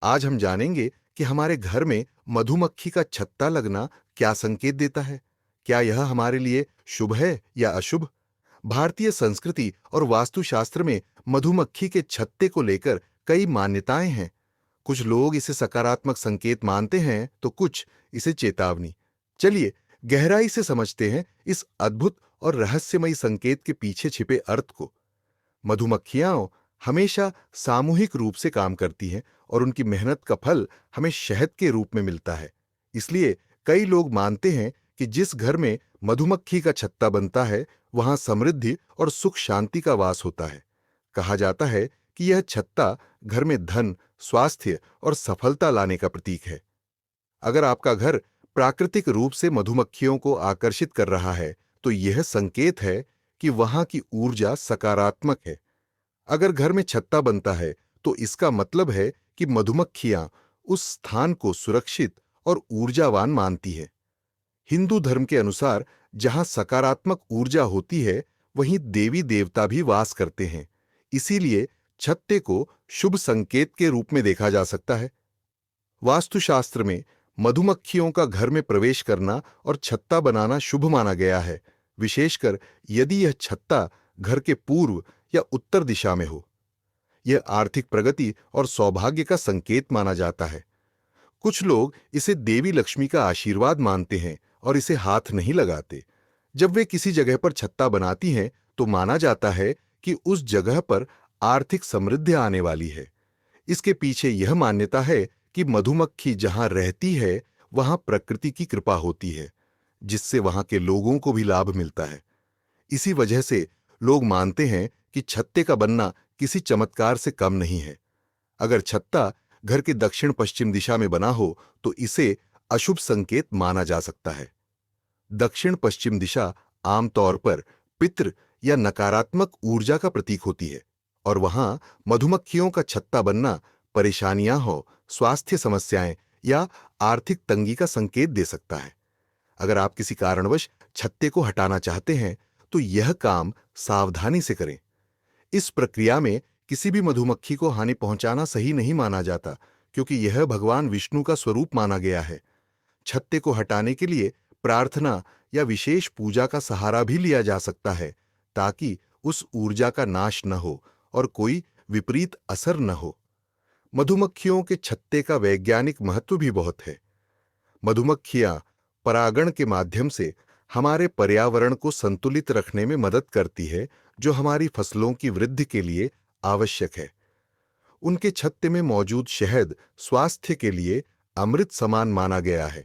आज हम जानेंगे कि हमारे घर में मधुमक्खी का छत्ता लगना क्या संकेत देता है। क्या यह हमारे लिए शुभ है या अशुभ? भारतीय संस्कृति और वास्तुशास्त्र में मधुमक्खी के छत्ते को लेकर कई मान्यताएं हैं। कुछ लोग इसे सकारात्मक संकेत मानते हैं तो कुछ इसे चेतावनी। चलिए गहराई से समझते हैं इस अद्भुत और रहस्यमयी संकेत के पीछे छिपे अर्थ को। मधुमक्खियां हमेशा सामूहिक रूप से काम करती हैं और उनकी मेहनत का फल हमें शहद के रूप में मिलता है। इसलिए कई लोग मानते हैं कि जिस घर में मधुमक्खी का छत्ता बनता है वहां समृद्धि और सुख शांति का वास होता है। कहा जाता है कि यह छत्ता घर में धन, स्वास्थ्य और सफलता लाने का प्रतीक है। अगर आपका घर प्राकृतिक रूप से मधुमक्खियों को आकर्षित कर रहा है तो यह संकेत है कि वहां की ऊर्जा सकारात्मक है। अगर घर में छत्ता बनता है तो इसका मतलब है कि मधुमक्खियां उस स्थान को सुरक्षित और ऊर्जावान मानती है। हिंदू धर्म के अनुसार जहां सकारात्मक ऊर्जा होती है वहीं देवी देवता भी वास करते हैं। इसीलिए छत्ते को शुभ संकेत के रूप में देखा जा सकता है। वास्तुशास्त्र में मधुमक्खियों का घर में प्रवेश करना और छत्ता बनाना शुभ माना गया है, विशेषकर यदि यह छत्ता घर के पूर्व या उत्तर दिशा में हो। यह आर्थिक प्रगति और सौभाग्य का संकेत माना जाता है। कुछ लोग इसे देवी लक्ष्मी का आशीर्वाद मानते हैं और इसे हाथ नहीं लगाते। जब वे किसी जगह पर छत्ता बनाती हैं तो माना जाता है कि उस जगह पर आर्थिक समृद्धि आने वाली है। इसके पीछे यह मान्यता है कि मधुमक्खी जहां रहती है वहां प्रकृति की कृपा होती है, जिससे वहां के लोगों को भी लाभ मिलता है। इसी वजह से लोग मानते हैं कि छत्ते का बनना किसी चमत्कार से कम नहीं है। अगर छत्ता घर के दक्षिण पश्चिम दिशा में बना हो तो इसे अशुभ संकेत माना जा सकता है। दक्षिण पश्चिम दिशा आमतौर पर पितृ या नकारात्मक ऊर्जा का प्रतीक होती है और वहां मधुमक्खियों का छत्ता बनना परेशानियां हो, स्वास्थ्य समस्याएं या आर्थिक तंगी का संकेत दे सकता है। अगर आप किसी कारणवश छत्ते को हटाना चाहते हैं तो यह काम सावधानी से करें। इस प्रक्रिया में किसी भी मधुमक्खी को हानि पहुंचाना सही नहीं माना जाता, क्योंकि यह भगवान विष्णु का स्वरूप माना गया है। छत्ते को हटाने के लिए प्रार्थना या विशेष पूजा का सहारा भी लिया जा सकता है, ताकि उस ऊर्जा का नाश न हो और कोई विपरीत असर न हो। मधुमक्खियों के छत्ते का वैज्ञानिक महत्व भी बहुत है। मधुमक्खियां परागण के माध्यम से हमारे पर्यावरण को संतुलित रखने में मदद करती है, जो हमारी फसलों की वृद्धि के लिए आवश्यक है। उनके छत्ते में मौजूद शहद स्वास्थ्य के लिए अमृत समान माना गया है।